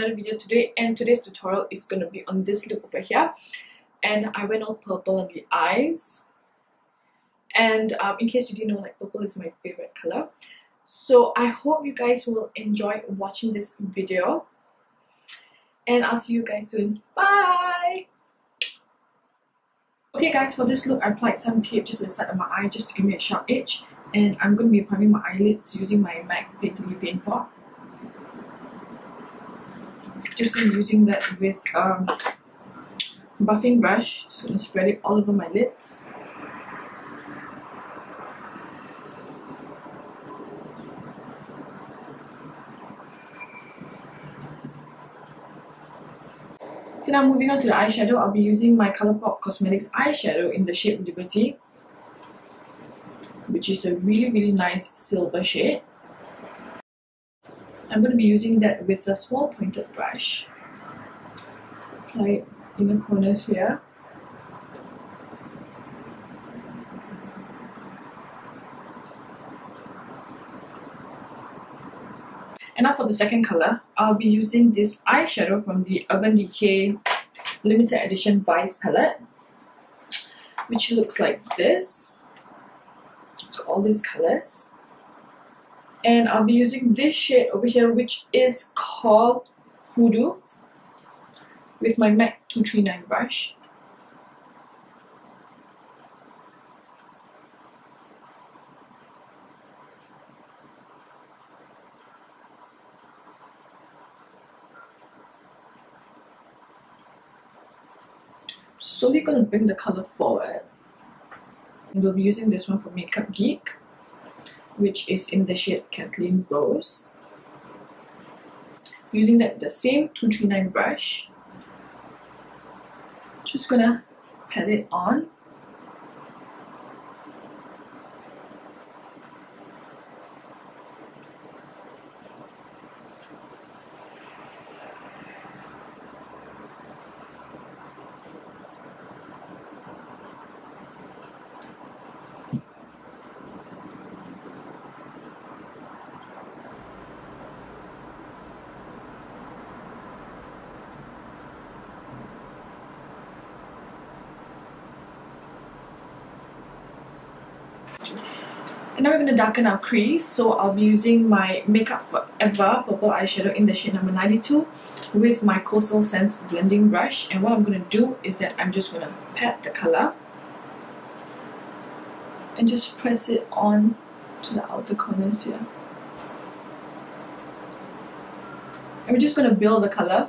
another video today, and today's tutorial is going to be on this look over here. And I went all purple on the eyes, and in case you didn't know, like, purple is my favorite color. So I hope you guys will enjoy watching this video, and I'll see you guys soon. Bye. Okay guys, for this look I applied some tape just inside of my eye just to give me a sharp edge, and I'm going to be priming my eyelids using my MAC Painterly Paint Pot. Just going to be using that with buffing brush, so I'm going to spread it all over my lids. Okay, now moving on to the eyeshadow, I'll be using my Colourpop Cosmetics eyeshadow in the shade Liberty, which is a really nice silver shade. I'm going to be using that with a small pointed brush. Apply it in the corners here. And now for the second color, I'll be using this eyeshadow from the Urban Decay Limited Edition Vice palette, which looks like this. All these colors. And I'll be using this shade over here, which is called Hoodoo, with my MAC 239 brush. Slowly going to bring the color forward. And we'll be using this one for Makeup Geek, which is in the shade Catlin Rose. Using that the same 239 brush. Just gonna pat it on. And now we're going to darken our crease, so I'll be using my Makeup Forever purple eyeshadow in the shade number 92 with my Coastal Scents blending brush. And what I'm going to do is that I'm just going to pat the color and just press it on to the outer corners here. And we're just going to build the color.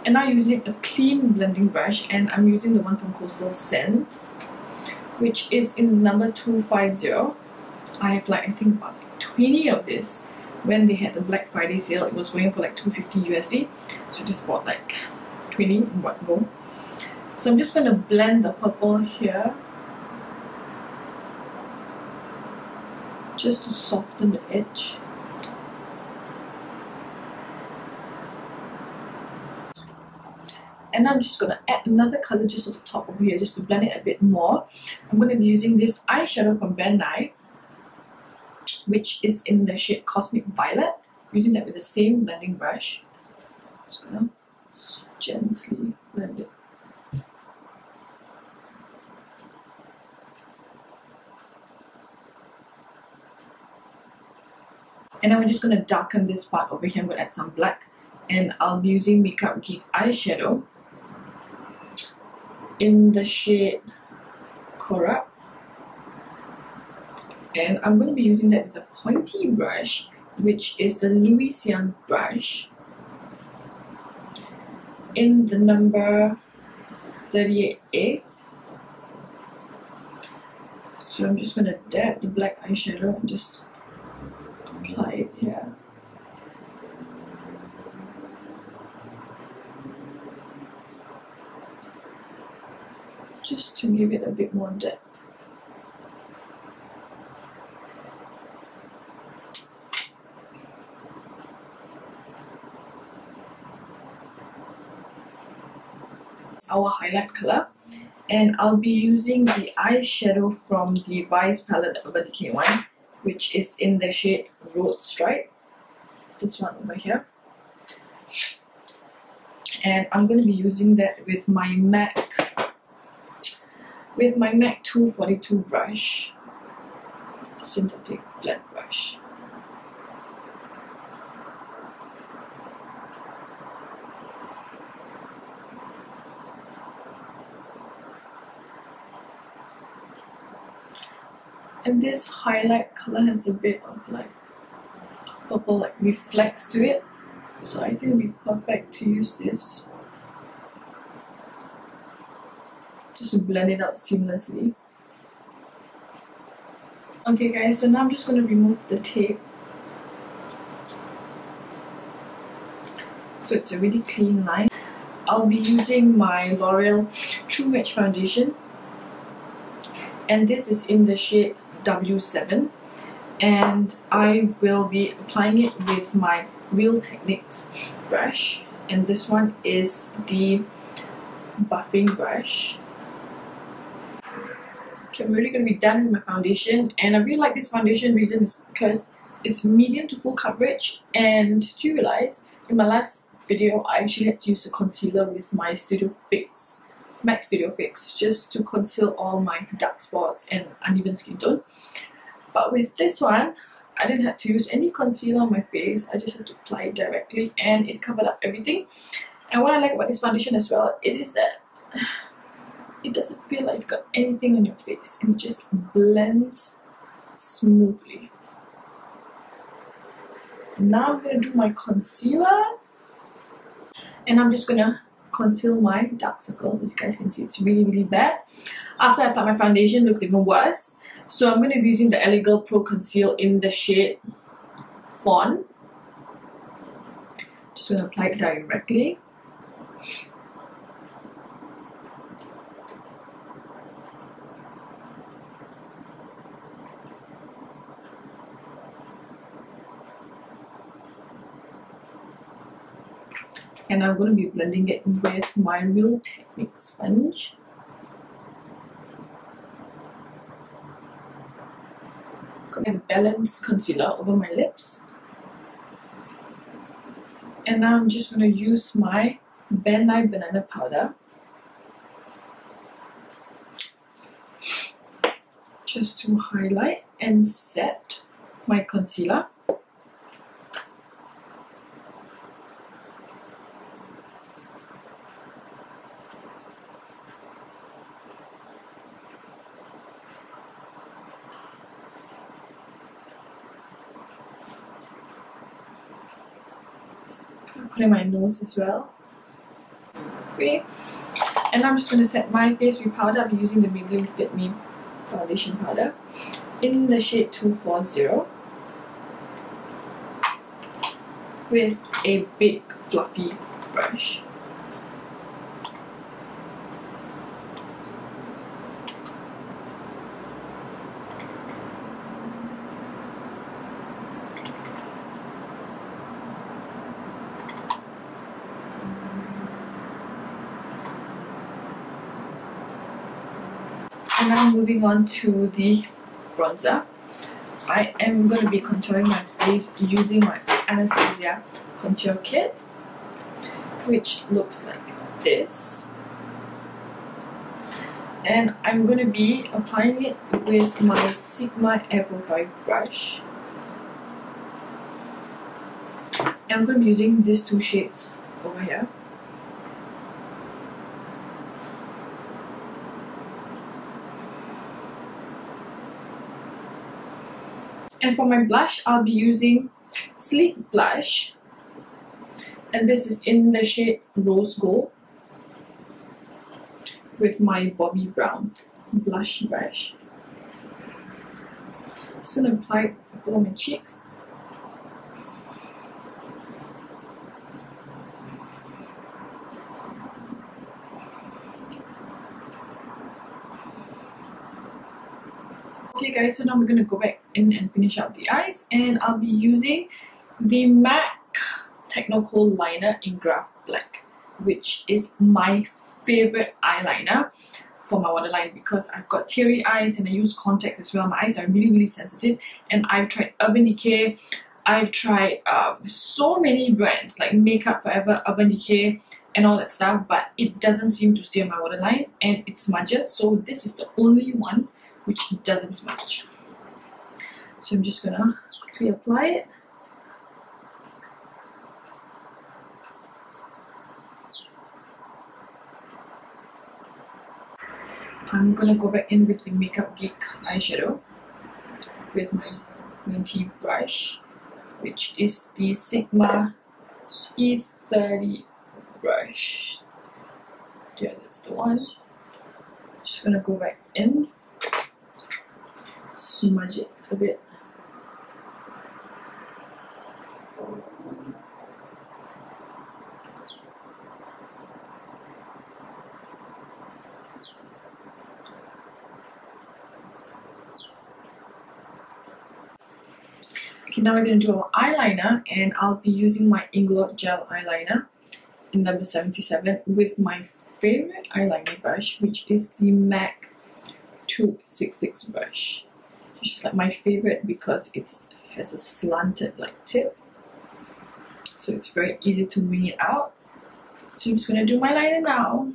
And now using a clean blending brush, and I'm using the one from Coastal Scents, which is in number 250. I have like, I think about like 20 of this. When they had the Black Friday sale, it was going for like 250 USD. So just bought like 20 in one go. So I'm just going to blend the purple here, just to soften the edge. And I'm just going to add another color just at the top over here, just to blend it a bit more. I'm going to be using this eyeshadow from Van Dyke, which is in the shade Cosmic Violet. Using that with the same blending brush. Just going to gently blend it. And I'm just going to darken this part over here. I'm going to add some black. And I'll be using Makeup Geek eyeshadow in the shade Coral. And I'm going to be using that with a pointy brush, which is the Louisiana brush in the number 38A. So I'm just going to dab the black eyeshadow and just apply it here. just to give it a bit more depth. Our highlight color, and I'll be using the eyeshadow from the Vice palette, the Urban Decay one, which is in the shade Roadstripe, this one over here. And I'm going to be using that with my MAC 242 brush, synthetic flat brush. And this highlight color has a bit of like purple like reflex to it, so I think it'll be perfect to use this just to blend it out seamlessly. Okay guys, so now I'm just going to remove the tape. So it's a really clean line. I'll be using my L'Oreal True Match foundation, and this is in the shade W7, and I will be applying it with my Real Techniques brush, and this one is the buffing brush. Okay, I'm really going to be done with my foundation, and I really like this foundation. Reason is because it's medium to full coverage, and do you realize in my last video I actually had to use a concealer with my MAC Studio Fix just to conceal all my dark spots and uneven skin tone. But with this one, I didn't have to use any concealer on my face. I just had to apply it directly, and it covered up everything. And what I like about this foundation as well, it is that it doesn't feel like you've got anything on your face, and it just blends smoothly. Now I'm going to do my concealer, and I'm just going to conceal my dark circles. As you guys can see, it's really bad. After I apply my foundation, it looks even worse. So I'm going to be using the LA Girl Pro Conceal in the shade Fawn. Just going to apply it directly. And I'm going to be blending it with my Real Techniques sponge. I'm going to balance concealer over my lips. And now I'm just going to use my Van Nuys Banana Powder just to highlight and set my concealer. Put in my nose as well. Okay. And I'm just going to set my face with powder. I'll be using the Maybelline Fit Me foundation powder in the shade 240 with a big fluffy brush. And now moving on to the bronzer. I am going to be contouring my face using my Anastasia Contour Kit, which looks like this. And I'm going to be applying it with my Sigma F05 brush. And I'm going to be using these two shades over here. And for my blush, I'll be using Sleek Blush, and this is in the shade Rose Gold with my Bobbi Brown blush brush. Just gonna apply it on my cheeks. Okay guys, so now we're gonna go back in and finish up the eyes, and I'll be using the MAC Technakohl liner in GraphBlack, which is my favorite eyeliner for my waterline because I've got teary eyes and I use contacts as well. My eyes are really sensitive, and I've tried Urban Decay, I've tried so many brands like Makeup Forever, Urban Decay and all that stuff, but it doesn't seem to stay on my waterline and it smudges. So this is the only one which doesn't smudge. So I'm just gonna quickly apply it. I'm gonna go back in with the Makeup Geek eyeshadow with my minty brush, which is the Sigma E30 brush. Yeah, that's the one. Just gonna go back in, smudge it a bit. Okay, now we're going to do our eyeliner, and I'll be using my Inglot Gel eyeliner in number 77 with my favorite eyeliner brush, which is the MAC 266 brush. It's just like my favorite because it has a slanted like tip, so it's very easy to wing it out. So I'm just going to do my liner now.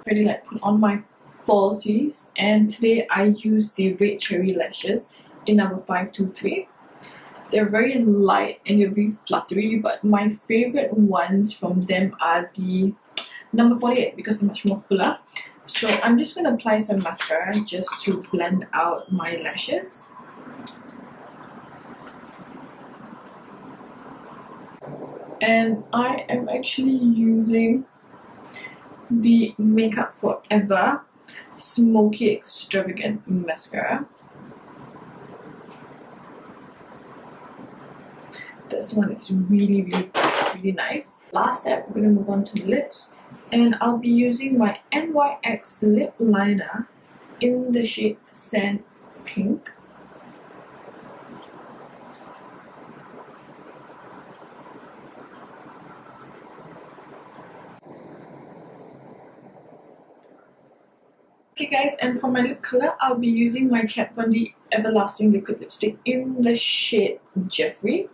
Already like put on my falsies, and today I use the Red Cherry lashes in number 523. They're very light and they're very fluttery, but my favorite ones from them are the number 48 because they're much more fuller. So I'm just going to apply some mascara just to blend out my lashes. And I am actually using the Makeup Forever Smoky Extravagant mascara. That's the one that's really nice. Last step, we're going to move on to the lips, and I'll be using my NYX lip liner in the shade Sand Pink. Okay guys, and for my lip color, I'll be using my Kat Von D Everlasting Liquid Lipstick in the shade Jeffree.